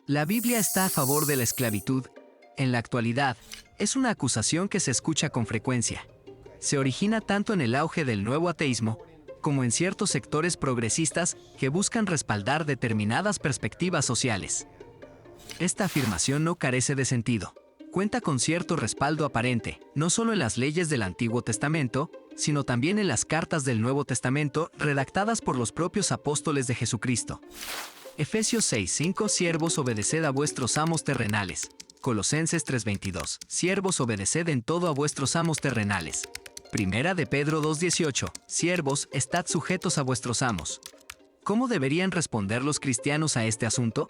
La Biblia está a favor de la esclavitud. En la actualidad, es una acusación que se escucha con frecuencia. Se origina tanto en el auge del nuevo ateísmo, como en ciertos sectores progresistas que buscan respaldar determinadas perspectivas sociales. Esta afirmación no carece de sentido. Cuenta con cierto respaldo aparente, no solo en las leyes del Antiguo Testamento, sino también en las cartas del Nuevo Testamento redactadas por los propios apóstoles de Jesucristo. Efesios 6:5 Siervos, obedeced a vuestros amos terrenales. Colosenses 3:22 Siervos, obedeced en todo a vuestros amos terrenales. Primera de Pedro 2:18 Siervos, estad sujetos a vuestros amos. ¿Cómo deberían responder los cristianos a este asunto?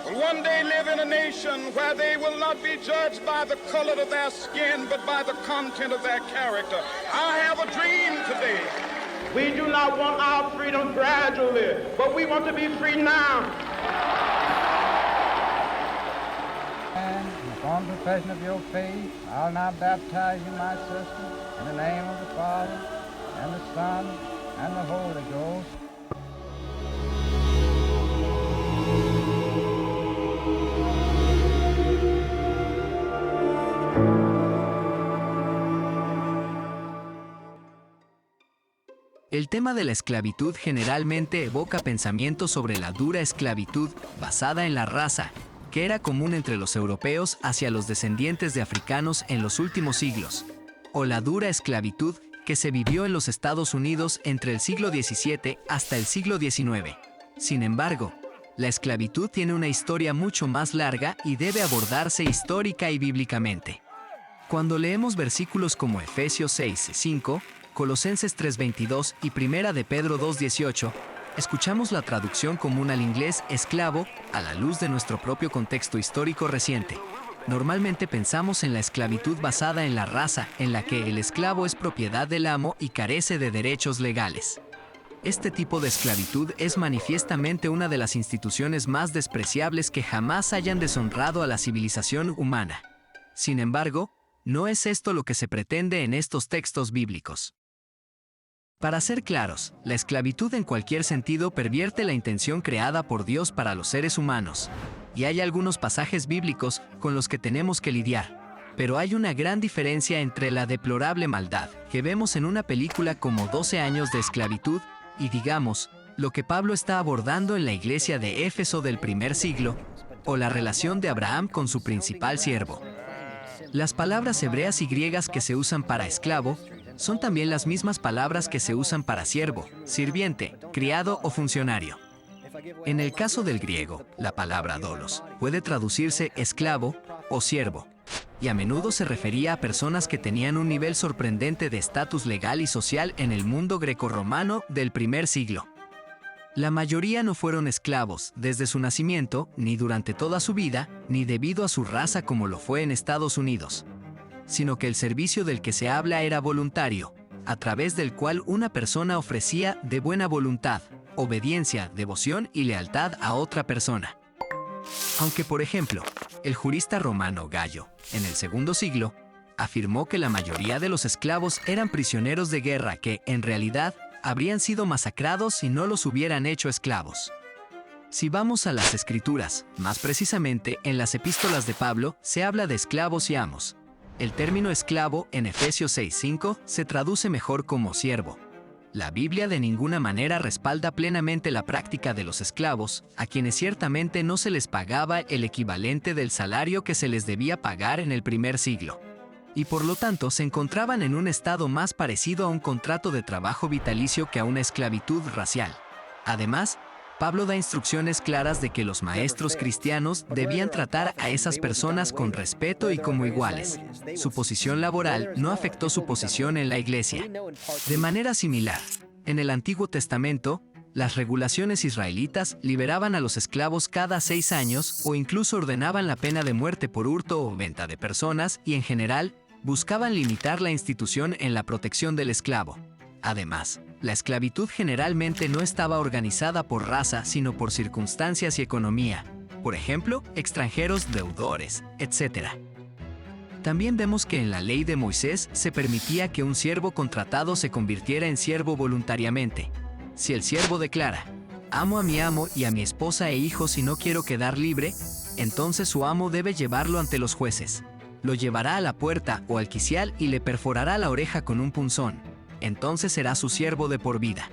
Will one day live in a nation where they will not be judged by the color of their skin, but by the content of their character. I have a dream today. We do not want our freedom gradually, but we want to be free now. And upon profession of your faith, I'll now baptize you, my sister, in the name of the Father, and the Son, and the Holy Ghost. El tema de la esclavitud generalmente evoca pensamientos sobre la dura esclavitud basada en la raza, que era común entre los europeos hacia los descendientes de africanos en los últimos siglos, o la dura esclavitud que se vivió en los Estados Unidos entre el siglo XVII hasta el siglo XIX. Sin embargo, la esclavitud tiene una historia mucho más larga y debe abordarse histórica y bíblicamente. Cuando leemos versículos como Efesios 6:5, Colosenses 3:22 y Primera de Pedro 2:18, escuchamos la traducción común al inglés esclavo a la luz de nuestro propio contexto histórico reciente. Normalmente pensamos en la esclavitud basada en la raza, en la que el esclavo es propiedad del amo y carece de derechos legales. Este tipo de esclavitud es manifiestamente una de las instituciones más despreciables que jamás hayan deshonrado a la civilización humana. Sin embargo, no es esto lo que se pretende en estos textos bíblicos. Para ser claros, la esclavitud en cualquier sentido pervierte la intención creada por Dios para los seres humanos, y hay algunos pasajes bíblicos con los que tenemos que lidiar. Pero hay una gran diferencia entre la deplorable maldad que vemos en una película como 12 años de esclavitud y, digamos, lo que Pablo está abordando en la iglesia de Éfeso del primer siglo, o la relación de Abraham con su principal siervo. Las palabras hebreas y griegas que se usan para esclavo son también las mismas palabras que se usan para siervo, sirviente, criado o funcionario. En el caso del griego, la palabra dolos puede traducirse esclavo o siervo, y a menudo se refería a personas que tenían un nivel sorprendente de estatus legal y social en el mundo grecorromano del primer siglo. La mayoría no fueron esclavos desde su nacimiento, ni durante toda su vida, ni debido a su raza como lo fue en Estados Unidos, sino que el servicio del que se habla era voluntario, a través del cual una persona ofrecía de buena voluntad, obediencia, devoción y lealtad a otra persona. Aunque, por ejemplo, el jurista romano Gallo, en el segundo siglo, afirmó que la mayoría de los esclavos eran prisioneros de guerra que, en realidad, habrían sido masacrados si no los hubieran hecho esclavos. Si vamos a las Escrituras, más precisamente en las epístolas de Pablo, se habla de esclavos y amos. El término esclavo en Efesios 6:5 se traduce mejor como siervo. La Biblia de ninguna manera respalda plenamente la práctica de los esclavos, a quienes ciertamente no se les pagaba el equivalente del salario que se les debía pagar en el primer siglo, y por lo tanto se encontraban en un estado más parecido a un contrato de trabajo vitalicio que a una esclavitud racial. Además, Pablo da instrucciones claras de que los maestros cristianos debían tratar a esas personas con respeto y como iguales. Su posición laboral no afectó su posición en la iglesia. De manera similar, en el Antiguo Testamento, las regulaciones israelitas liberaban a los esclavos cada 6 años o incluso ordenaban la pena de muerte por hurto o venta de personas y, en general, buscaban limitar la institución en la protección del esclavo. Además, la esclavitud generalmente no estaba organizada por raza, sino por circunstancias y economía. Por ejemplo, extranjeros, deudores, etc. También vemos que en la ley de Moisés se permitía que un siervo contratado se convirtiera en siervo voluntariamente. Si el siervo declara, amo a mi amo y a mi esposa e hijos y no quiero quedar libre, entonces su amo debe llevarlo ante los jueces. Lo llevará a la puerta o al quicial y le perforará la oreja con un punzón. Entonces será su siervo de por vida.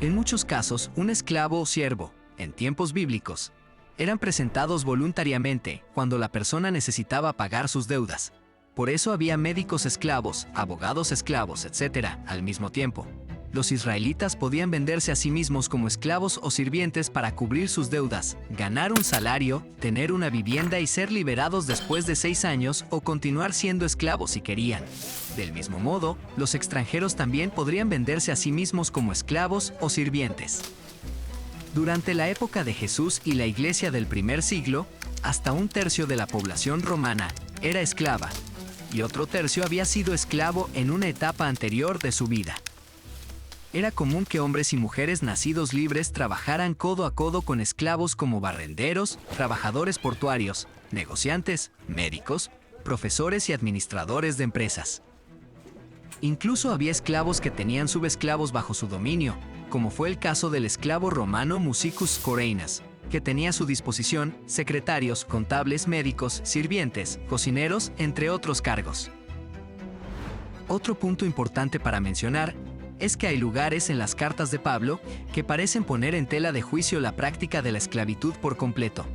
En muchos casos, un esclavo o siervo, en tiempos bíblicos, eran presentados voluntariamente cuando la persona necesitaba pagar sus deudas. Por eso había médicos esclavos, abogados esclavos, etc. al mismo tiempo. Los israelitas podían venderse a sí mismos como esclavos o sirvientes para cubrir sus deudas, ganar un salario, tener una vivienda y ser liberados después de 6 años o continuar siendo esclavos si querían. Del mismo modo, los extranjeros también podrían venderse a sí mismos como esclavos o sirvientes. Durante la época de Jesús y la iglesia del primer siglo, hasta 1/3 de la población romana era esclava, y otro tercio había sido esclavo en una etapa anterior de su vida. Era común que hombres y mujeres nacidos libres trabajaran codo a codo con esclavos como barrenderos, trabajadores portuarios, negociantes, médicos, profesores y administradores de empresas. Incluso había esclavos que tenían subesclavos bajo su dominio, como fue el caso del esclavo romano Musicus Coreinas, que tenía a su disposición secretarios, contables, médicos, sirvientes, cocineros, entre otros cargos. Otro punto importante para mencionar es que hay lugares en las cartas de Pablo que parecen poner en tela de juicio la práctica de la esclavitud por completo.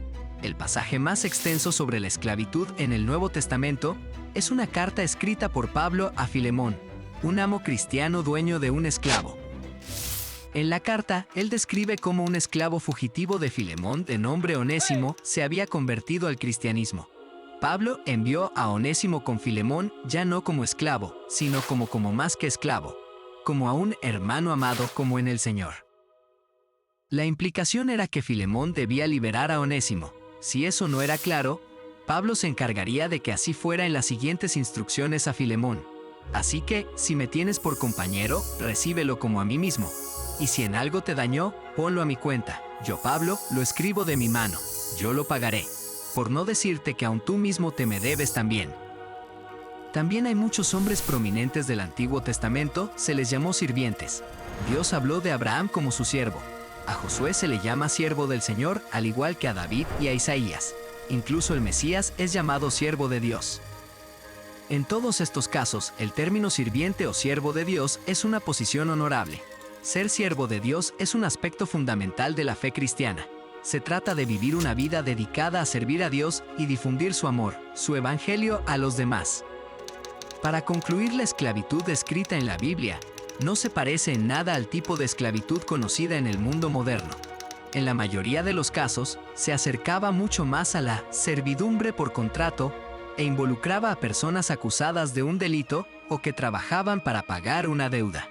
El pasaje más extenso sobre la esclavitud en el Nuevo Testamento es una carta escrita por Pablo a Filemón, un amo cristiano dueño de un esclavo. En la carta, él describe cómo un esclavo fugitivo de Filemón, de nombre Onésimo, se había convertido al cristianismo. Pablo envió a Onésimo con Filemón ya no como esclavo, sino como más que esclavo, como a un hermano amado como en el Señor. La implicación era que Filemón debía liberar a Onésimo. Si eso no era claro, Pablo se encargaría de que así fuera en las siguientes instrucciones a Filemón. Así que, si me tienes por compañero, recíbelo como a mí mismo. Y si en algo te dañó, ponlo a mi cuenta. Yo, Pablo, lo escribo de mi mano. Yo lo pagaré. Por no decirte que aun tú mismo te me debes también. También hay muchos hombres prominentes del Antiguo Testamento, se les llamó sirvientes. Dios habló de Abraham como su siervo. A Josué se le llama siervo del Señor, al igual que a David y a Isaías. Incluso el Mesías es llamado siervo de Dios. En todos estos casos, el término sirviente o siervo de Dios es una posición honorable. Ser siervo de Dios es un aspecto fundamental de la fe cristiana. Se trata de vivir una vida dedicada a servir a Dios y difundir su amor, su evangelio a los demás. Para concluir, la esclavitud descrita en la Biblia no se parece en nada al tipo de esclavitud conocida en el mundo moderno. En la mayoría de los casos, se acercaba mucho más a la servidumbre por contrato e involucraba a personas acusadas de un delito o que trabajaban para pagar una deuda.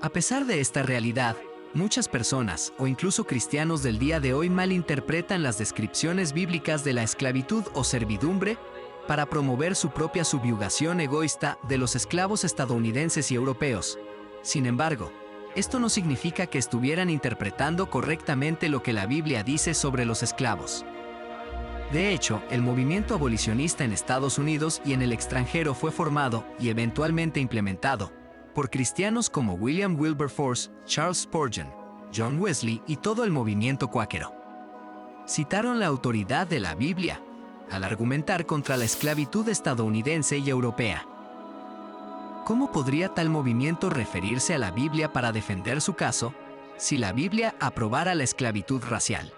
A pesar de esta realidad, muchas personas, o incluso cristianos del día de hoy, malinterpretan las descripciones bíblicas de la esclavitud o servidumbre para promover su propia subyugación egoísta de los esclavos estadounidenses y europeos. Sin embargo, esto no significa que estuvieran interpretando correctamente lo que la Biblia dice sobre los esclavos. De hecho, el movimiento abolicionista en Estados Unidos y en el extranjero fue formado y eventualmente implementado por cristianos como William Wilberforce, Charles Spurgeon, John Wesley y todo el movimiento cuáquero. Citaron la autoridad de la Biblia al argumentar contra la esclavitud estadounidense y europea. ¿Cómo podría tal movimiento referirse a la Biblia para defender su caso si la Biblia aprobara la esclavitud racial?